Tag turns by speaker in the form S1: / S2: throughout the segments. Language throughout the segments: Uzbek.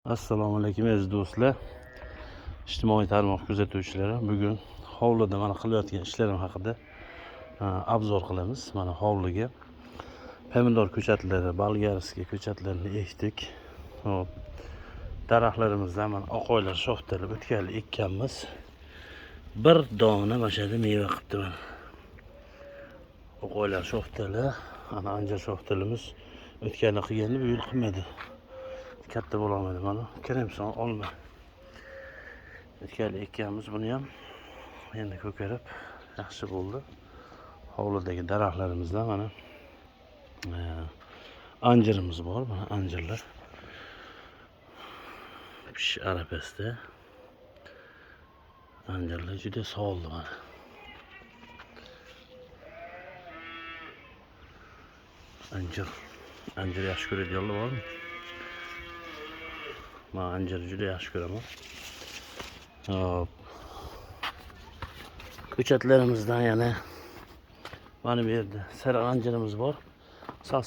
S1: Assalomu alaykum aziz do'stlar. Ijtimoiy tarmoq kuzatuvchilari, bugun hovlida mana qilayotgan ishlarim haqida obzor qilamiz. Mana hovliga pomidor ko'chatlari, bolgarskiy ko'chatlarini ekdik. Hop. Daraxtlarimizdan mana oqoylar shoxtalib o'tganli ekkanmiz. Bir dona mashada meva qilibdi mana. Oqoylar shoxtali, ana anjar shoxtalimiz o'tganli qilganda bu yil qilmadi. Katta bo'lolmadi mana. Kremson olma. O'tganli ekkanmiz, buni ham endi ko'karib yaxshi bo'ldi. Hovlidagi daraxtlarimizdan mana anjirimiz bor, mana anjirlar pish arafasida. Anjirlar juda soldi mana. Anjir yaxshi ko'radiganlar bormi? Men anjir juda yaxshi ko'raman. Hop. Ko'chatlarimizdan yana mana bu yerda sariq anjirimiz bor.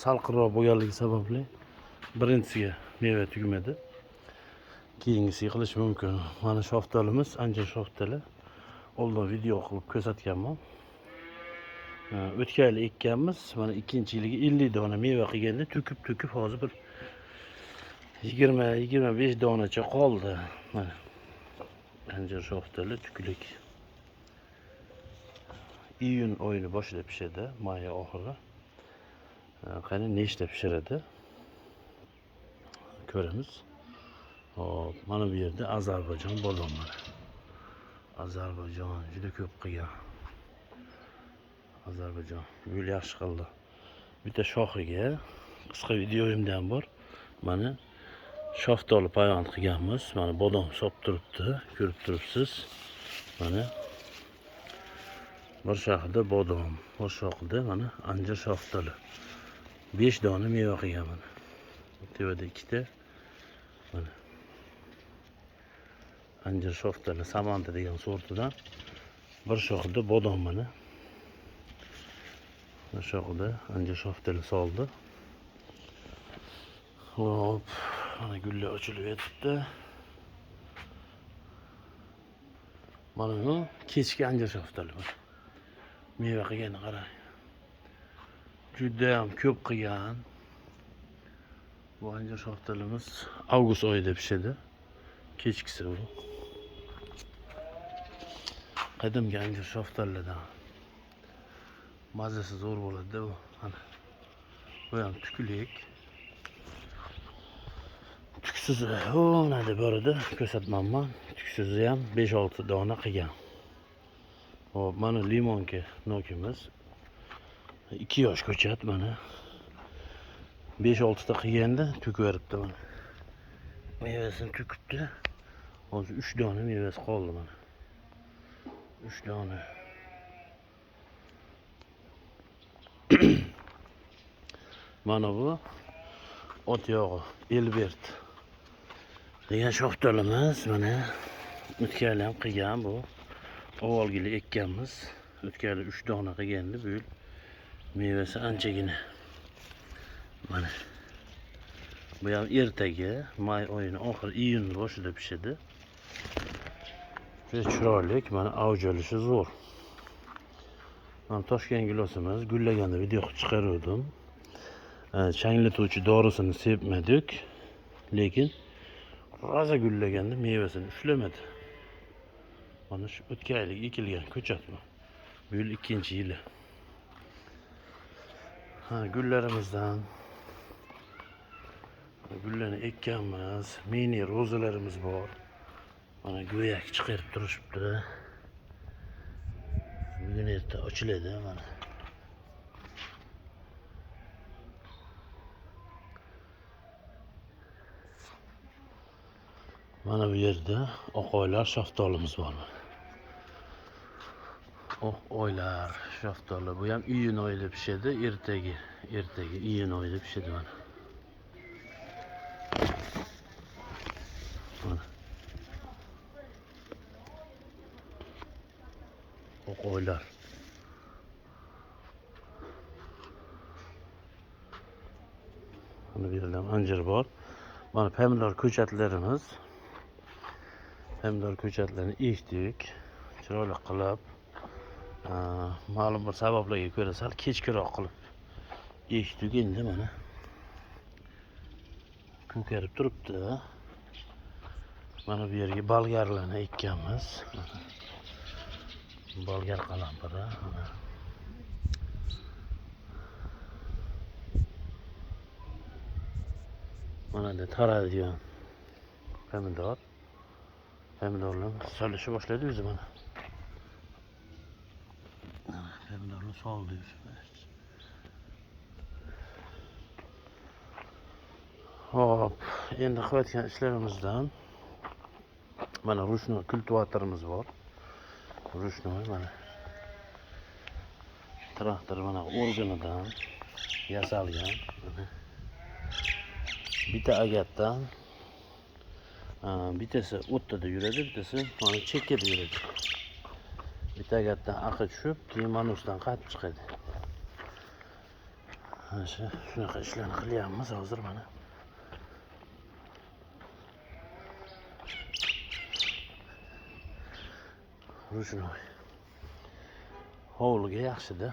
S1: Salqinroq bo'lganligi sababli birinchisiga meva tugmadi. Keyingisiga qilish mumkin. Mana shoftalimiz, anjir shoftali. Oldin video qilib ko'rsatganman. O'tgan yil ekkanmiz. Mana ikkinchi yiliga 50 dona meva qilganda to'kib hozir bir 20-25 donacha qoldi. Mana anjir shoftali tuklik. Iyun oyini boshida pishadi, may oxiri. Qani nechta pishiradi? Ko'ramiz. Hop, mana bu yerda Ozarbayjon bodonlari. Ozarbayjon juda ko'p qilgan. Ozarbayjon yo'l yaxshi qildi. Bitta shoxiga qisqa videoyimda ham bor. Mana shoftoli payvand qilganmiz. Mana bodom sop turibdi, ko'rib turibsiz. Mana bir shoxida bodom, bir shoxida mana anjir shoftoli. 5 dona meva qilgan mana. Tevada ikkita mana anjir shoftoli Samanta degan sortidan bir shoxida bodom mana. Bir shoxida anjir shoftoli soldi. Hop, mana gullar ochilib yotibdi. Mana bu kechki anjir shoftoli bor. Meva qilganini qarang. Juda ham ko'p qilgan. Bu anjir shoftolimiz avgust oyida pishadi. Kechkisi bu. Qadimgi anjir shoftolidan. Mazasi zo'r bo'ladi bu. Mana bu ham tuklik. Tuksizi o'nadi bor edi, ko'rsatmanman. Tuksizi ham 5-6 dona qilgan. Hop, mana limonka nokimiz. 2 yosh ko'chat mana. 5-6 ta qilganda to'kib mana. Mevasini to'kibdi. Hozir 3 dona mevasi qoldi mana. 3 dona. Mana bu ot yog'i Elbert degan shoftolimiz mana. O'tgan ham qilgan bu. Avvalgili ekkanmiz. O'tgan 3 dona qilganda bu yil mevasi anchagina. Mana. Bu ham ertaga may oyini oxir iyun boshida pishadi. Juda chiroyli, mana avjalishi zo'r. Mana toshgan gilosimiz gullaganda video chiqardim. Changlatuvchi dorisini sepmadik, lekin roza gullaganda mevasini ushlamadi. Mana shu o'tgan yil ekilgan ko'chat bu. Bu yil ikkinchi yili. Gullarimizdan gullarni ekkanmiz. Mini rozalarimiz bor. Mana go'yak chiqarib turishibdi. Bugun erta ochiladi mana. Mana bu yerda oqoylar shoftolimiz bor. Oylar shoftoli. Bu ham iyun oyida pishadi, ertaga iyun oyida pishadi mana. Mana. Oylar. Mana bu yerda anjir bor. Mana pomidor ko'chatlarimiz. Pomidor ko'chatlarini ekdik. Chiroyli qilib, ma'lum bir sabablarga ko'ra sal kechkiroq qilib ekdik. Endi mana ko'karib turibdi. Mana bu yerga bolgarlarni ekkanmiz. Bolgar qalampiri. Mana da taradigan pomidor. Pomidorlar solisha boshladi o'zi mana. Pomidorni soldik. Hop, endi qilayotgan ishlarimizdan mana ruchnoy kultivatorimiz bor. Ruchnoy mana traktor mana organidan yasalgan. Bitta agatdan bittasi o'tda yuradi, bittasi mana chekkada yuradi. Bitta agatdan aqi tushib, keyin mana ustidan qaytib chiqadi. Shunaqa ishlarni qilyapmiz hozir mana. Ruchnoy hovliga yaxshi-da.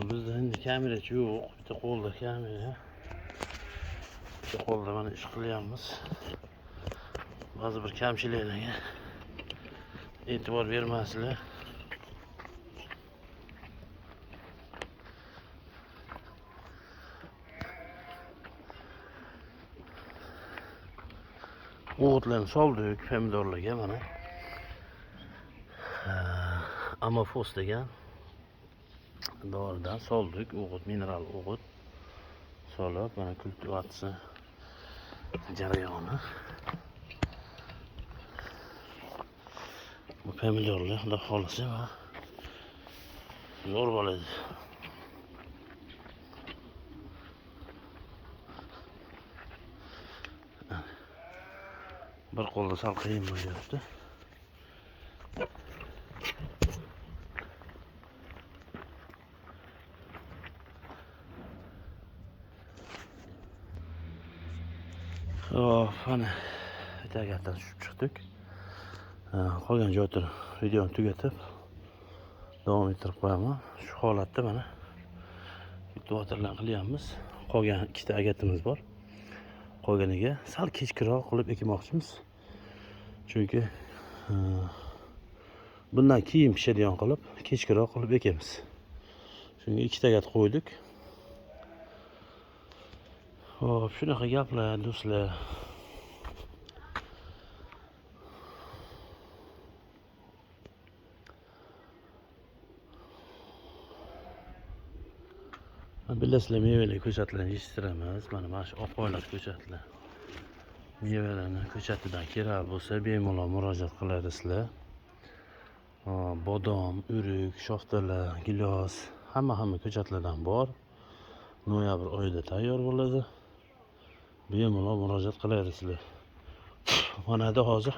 S1: Bizda endi kamerachi yo'q, bitta qo'lda kamera. Bitta qo'lda mana ish qilyapmiz. Ba'zi bir kamchiliklarga e'tibor bermaslar. O'g'itlarni soldik pomidorlarga mana. Amofos degan doridan soldik, o'g'it, mineral o'g'it solib, mana kultivatsiya jarayoni. Bu pomidorlar xudo xolisa va zo'r bo'ladi. Bir qo'lda sal qiyin bo'lyapti. Hop, mana bitta agatdan tushib chiqdik. Qolgan joyda videoni tugatib davom ettirib qo'yaman. Shu holatda mana kultivatorlarni qilyapmiz. Qolgan ikkita agatimiz bor. Qolganiga sal kechkiroq qilib ekmoqchimiz. Chunki bundan keyin pishadigan qilib kechkiroq qilib ekamiz. Shunga ikkita agat qo'ydik. Hop, shunaqa gaplar do'stlar. Bilasizlar, mevali ko'chatlarni yetishtiramiz. Mana shu oqoylar ko'chatlar. Mevalarni ko'chatidan kerak bo'lsa, bemalol murojaat qilarsizlar. Bodom, o'rik, shoxtalar, gilos, hamma ko'chatlardan bor. Noyabr oyida tayyor bo'ladi. Bemalol murojaat qilarsizlar. Mana da hozir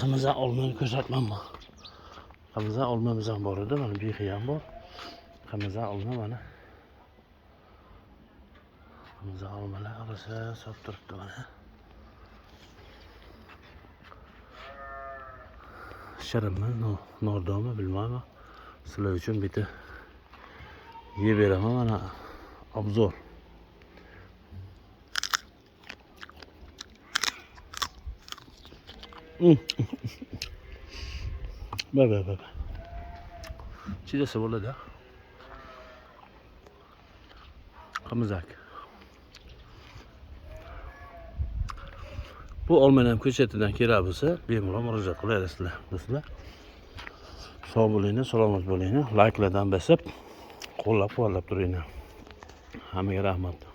S1: qimizan olmani ko'rsatmayman. Qimizan olmamiz ham bor edi, mana behi ham bor. Qimizan olma mana. Qimizan olmalar olsa sotib turibdi mana. Shirinmi, nordonmi bilmayman. Sizlar uchun bitta yeb beraman mana obzor. Baba. Chidasa bo'ladi. Qimizak. Bu olmani ham ko'chatidan kerak bo'lsa, bemalol murojaat qilaverasizlar, do'stlar. Sog' bo'linglar, salomat bo'linglar. Likelardan bosib, qo'llab-quvvatlab turinglar. Hammaga rahmat.